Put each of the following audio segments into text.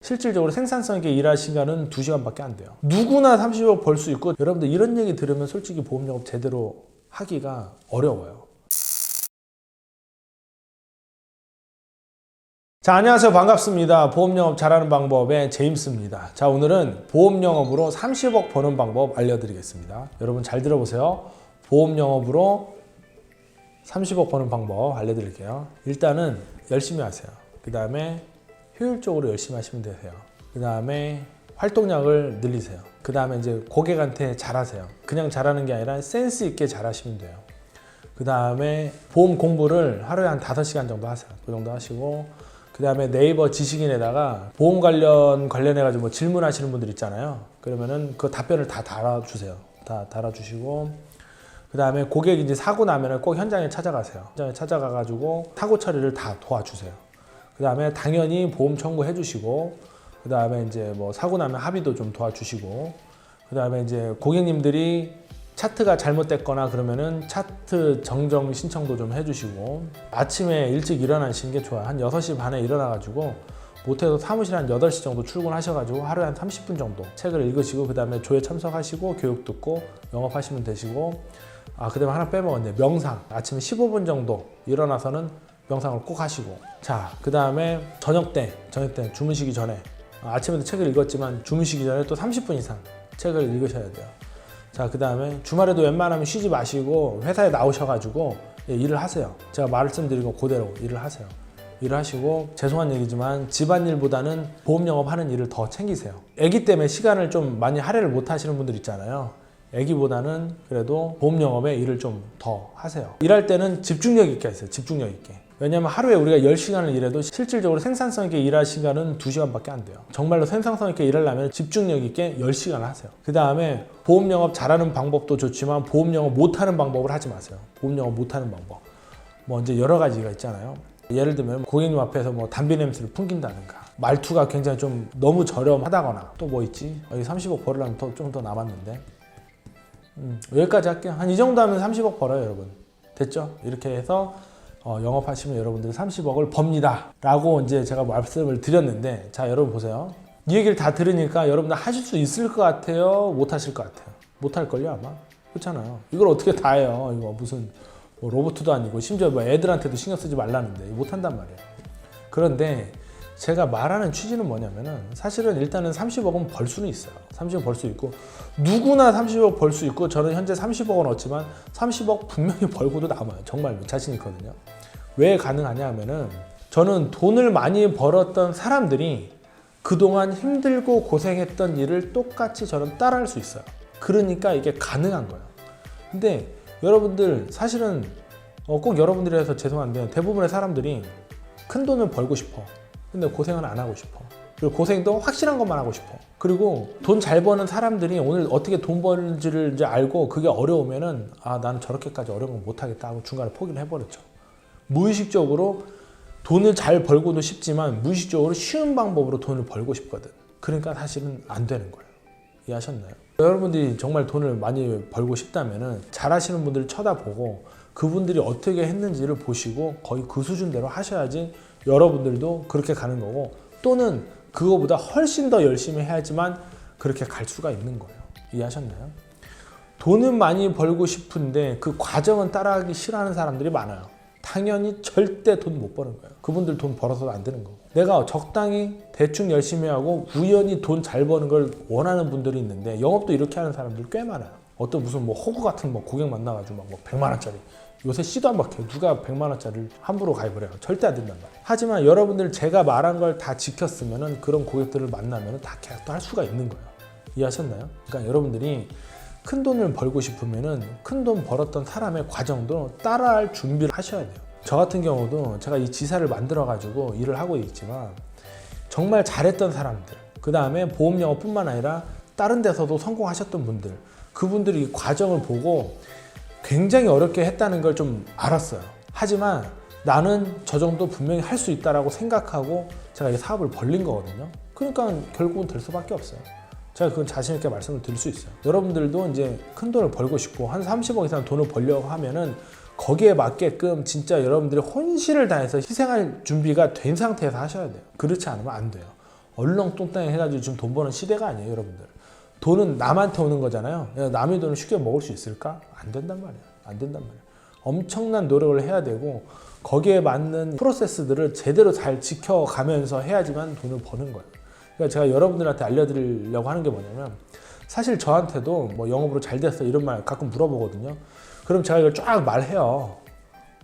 실질적으로 생산성 있게 일할 시간은 2시간밖에 안 돼요. 누구나 30억 벌 수 있고, 여러분들 이런 얘기 들으면 솔직히 보험 영업 제대로 하기가 어려워요. 자, 안녕하세요. 반갑습니다. 보험 영업 잘하는 방법의 제임스입니다. 자, 오늘은 보험 영업으로 30억 버는 방법 알려드리겠습니다. 여러분 잘 들어보세요. 보험 영업으로 30억 버는 방법 알려드릴게요. 일단은 열심히 하세요. 그 다음에 효율적으로 열심히 하시면 되세요. 그 다음에 활동량을 늘리세요. 그 다음에 이제 고객한테 잘하세요. 그냥 잘하는 게 아니라 센스 있게 잘하시면 돼요. 그 다음에 보험 공부를 하루에 한 5시간 정도 하세요. 그 정도 하시고, 그 다음에 네이버 지식인에다가 보험 관련해가지고 뭐 질문하시는 분들 있잖아요. 그러면은 그 답변을 다 달아주세요. 다 달아주시고, 그 다음에 고객이 이제 사고 나면은 꼭 현장에 찾아가세요. 현장에 찾아가가지고 사고 처리를 다 도와주세요. 그 다음에 당연히 보험 청구해 주시고, 그 다음에 이제 뭐 사고 나면 합의도 좀 도와주시고, 그 다음에 이제 고객님들이 차트가 잘못됐거나 그러면은 차트 정정 신청도 좀 해주시고, 아침에 일찍 일어나시는 게 좋아요. 한 6시 반에 일어나가지고 못해도 사무실 한 8시 정도 출근하셔가지고 하루에 한 30분 정도 책을 읽으시고, 그 다음에 조회 참석하시고 교육 듣고 영업하시면 되시고, 그 다음에 하나 빼먹었네. 명상. 아침에 15분 정도 일어나서는 명상을 꼭 하시고, 자, 그 다음에 저녁 때 주무시기 전에, 아침에도 책을 읽었지만 주무시기 전에 또 30분 이상 책을 읽으셔야 돼요. 자, 그 다음에 주말에도 웬만하면 쉬지 마시고 회사에 나오셔가지고 일을 하세요. 제가 말씀드린 거 그대로 일을 하세요. 일을 하시고, 죄송한 얘기지만 집안일보다는 보험 영업하는 일을 더 챙기세요. 아기 때문에 시간을 좀 많이 할애를 못 하시는 분들 있잖아요. 아기보다는 그래도 보험 영업에 일을 좀 더 하세요. 일할 때는 집중력 있게 하세요. 집중력 있게. 왜냐면 하루에 우리가 10시간을 일해도 실질적으로 생산성 있게 일할 시간은 2시간밖에 안 돼요. 정말로 생산성 있게 일하려면 집중력 있게 10시간을 하세요. 그 다음에 보험 영업 잘하는 방법도 좋지만 보험 영업 못하는 방법을 하지 마세요. 보험 영업 못하는 방법. 뭐 이제 여러 가지가 있잖아요. 예를 들면 고객님 앞에서 뭐 담배 냄새를 풍긴다든가, 말투가 굉장히 좀 너무 저렴하다거나, 또 뭐 있지? 여기 30억 벌으려면 좀 더 남았는데. 여기까지 할게요. 한 이 정도 하면 30억 벌어요, 여러분. 됐죠? 이렇게 해서 영업하시면 여러분들이 30억을 법니다 라고 이제 제가 말씀을 드렸는데, 자, 여러분 보세요. 이 얘기를 다 들으니까 여러분들 하실 수 있을 것 같아요? 못 하실 것 같아요? 못 할걸요, 아마? 그렇잖아요. 이걸 어떻게 다 해요? 이거 무슨 뭐 로봇도 아니고, 심지어 뭐 애들한테도 신경 쓰지 말라는데 못 한단 말이에요. 그런데 제가 말하는 취지는 뭐냐면은, 사실은 일단은 30억은 벌 수는 있어요. 30억 벌 수 있고, 누구나 30억 벌 수 있고, 저는 현재 30억은 얻지만 30억 분명히 벌고도 남아요. 정말로 자신 있거든요. 왜 가능하냐 하면은, 저는 돈을 많이 벌었던 사람들이 그동안 힘들고 고생했던 일을 똑같이 저는 따라할 수 있어요. 그러니까 이게 가능한 거예요. 근데 여러분들 사실은 꼭 여러분들이 해서 죄송한데, 대부분의 사람들이 큰 돈을 벌고 싶어. 근데 고생은 안 하고 싶어. 그리고 고생도 확실한 것만 하고 싶어. 그리고 돈 잘 버는 사람들이 오늘 어떻게 돈 버는지를 이제 알고 그게 어려우면은, 나는 저렇게까지 어려운 건 못하겠다 하고 중간에 포기를 해버렸죠. 무의식적으로 돈을 잘 벌고도 싶지만 무의식적으로 쉬운 방법으로 돈을 벌고 싶거든. 그러니까 사실은 안 되는 거예요. 이해하셨나요? 여러분들이 정말 돈을 많이 벌고 싶다면은 잘하시는 분들을 쳐다보고 그분들이 어떻게 했는지를 보시고 거의 그 수준대로 하셔야지 여러분들도 그렇게 가는 거고, 또는 그거보다 훨씬 더 열심히 해야지만 그렇게 갈 수가 있는 거예요. 이해하셨나요? 돈은 많이 벌고 싶은데 그 과정은 따라하기 싫어하는 사람들이 많아요. 당연히 절대 돈 못 버는 거예요. 그분들 돈 벌어서도 안 되는 거고, 내가 적당히 대충 열심히 하고 우연히 돈 잘 버는 걸 원하는 분들이 있는데, 영업도 이렇게 하는 사람들 꽤 많아요. 어떤 무슨 뭐 호구 같은 뭐 고객 만나가지고 막 뭐 100만 원짜리, 요새 씨도 안 박혀요. 누가 100만 원짜리를 함부로 가입을 해요. 절대 안 된단 말이에요. 하지만 여러분들 제가 말한 걸 다 지켰으면은 그런 고객들을 만나면은 다 계속 할 수가 있는 거예요. 이해하셨나요? 그러니까 여러분들이 큰 돈을 벌고 싶으면은 큰 돈 벌었던 사람의 과정도 따라할 준비를 하셔야 돼요. 저 같은 경우도 제가 이 지사를 만들어 가지고 일을 하고 있지만, 정말 잘했던 사람들, 그 다음에 보험 영업뿐만 아니라 다른 데서도 성공하셨던 분들, 그분들이 이 과정을 보고 굉장히 어렵게 했다는 걸 좀 알았어요. 하지만 나는 저 정도 분명히 할 수 있다라고 생각하고 제가 이 사업을 벌린 거거든요. 그러니까 결국은 될 수밖에 없어요. 제가 그건 자신 있게 말씀을 드릴 수 있어요. 여러분들도 이제 큰 돈을 벌고 싶고 한 30억 이상 돈을 벌려고 하면은 거기에 맞게끔 진짜 여러분들이 혼신을 다해서 희생할 준비가 된 상태에서 하셔야 돼요. 그렇지 않으면 안 돼요. 얼렁뚱땅 해가지고 지금 돈 버는 시대가 아니에요, 여러분들. 돈은 남한테 오는 거잖아요. 남의 돈을 쉽게 먹을 수 있을까? 안 된단 말이에요. 안 된단 말이에요. 엄청난 노력을 해야 되고 거기에 맞는 프로세스들을 제대로 잘 지켜가면서 해야지만 돈을 버는 거예요. 그러니까 제가 여러분들한테 알려드리려고 하는 게 뭐냐면 사실 저한테도 뭐 영업으로 잘 됐어 이런 말 가끔 물어보거든요. 그럼 제가 이걸 쫙 말해요.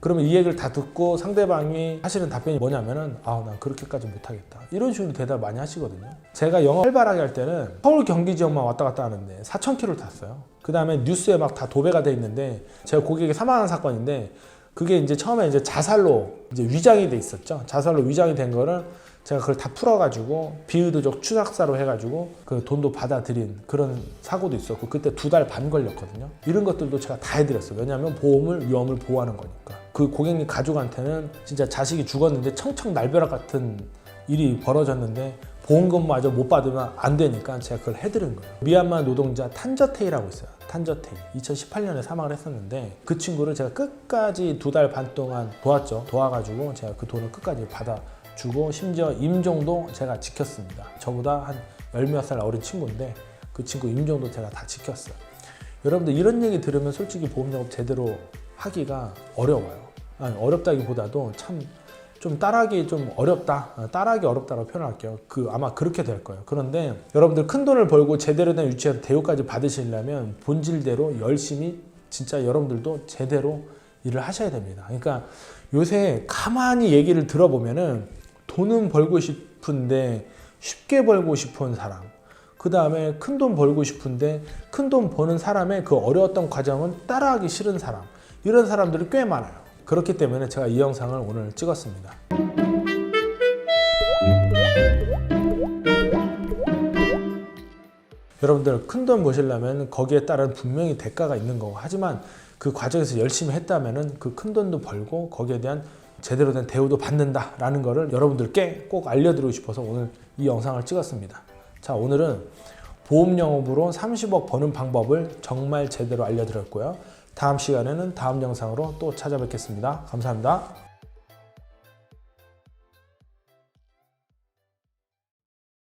그러면 이 얘기를 다 듣고 상대방이 하시는 답변이 뭐냐면은 난 그렇게까지 못하겠다 이런 식으로 대답 많이 하시거든요. 제가 영업 활발하게 할 때는 서울 경기 지역만 왔다 갔다 하는데 4,000km를 탔어요. 그 다음에 뉴스에 막 다 도배가 돼 있는데 제가 고객이 사망한 사건인데 그게 이제 처음에 이제 자살로 이제 위장이 돼 있었죠. 자살로 위장이 된 거를 제가 그걸 다 풀어가지고 비의도적 추락사로 해가지고 그 돈도 받아들인 그런 사고도 있었고 그때 2달 반 걸렸거든요. 이런 것들도 제가 다 해드렸어요. 왜냐하면 보험을 위험을 보호하는 거니까. 그 고객님 가족한테는 진짜 자식이 죽었는데 청청날벼락 같은 일이 벌어졌는데 보험금마저 못 받으면 안 되니까 제가 그걸 해드린 거예요. 미얀마 노동자 탄저테이라고 있어요. 탄저테이 2018년에 사망을 했었는데 그 친구를 제가 끝까지 2달 반 동안 도왔죠. 도와가지고 제가 그 돈을 끝까지 받아주고 심지어 임종도 제가 지켰습니다. 저보다 한 10몇 살 어린 친구인데 그 친구 임종도 제가 다 지켰어요. 여러분들 이런 얘기 들으면 솔직히 보험영업 제대로 하기가 어려워요. 아니, 어렵다기보다도 참 좀 따라하기 좀 어렵다. 따라하기 어렵다고 표현할게요. 아마 그렇게 될 거예요. 그런데 여러분들 큰 돈을 벌고 제대로 된 위치에서 대우까지 받으시려면 본질대로 열심히 진짜 여러분들도 제대로 일을 하셔야 됩니다. 그러니까 요새 가만히 얘기를 들어보면은 돈은 벌고 싶은데 쉽게 벌고 싶은 사람, 그 다음에 큰 돈 벌고 싶은데 큰 돈 버는 사람의 그 어려웠던 과정은 따라하기 싫은 사람, 이런 사람들이 꽤 많아요. 그렇기 때문에 제가 이 영상을 오늘 찍었습니다. 여러분들 큰 돈 버시려면 거기에 따른 분명히 대가가 있는 거고, 하지만 그 과정에서 열심히 했다면 그 큰 돈도 벌고 거기에 대한 제대로 된 대우도 받는다라는 거를 여러분들께 꼭 알려드리고 싶어서 오늘 이 영상을 찍었습니다. 자, 오늘은 보험 영업으로 30억 버는 방법을 정말 제대로 알려드렸고요. 다음 시간에는 다음 영상으로 또 찾아뵙겠습니다. 감사합니다.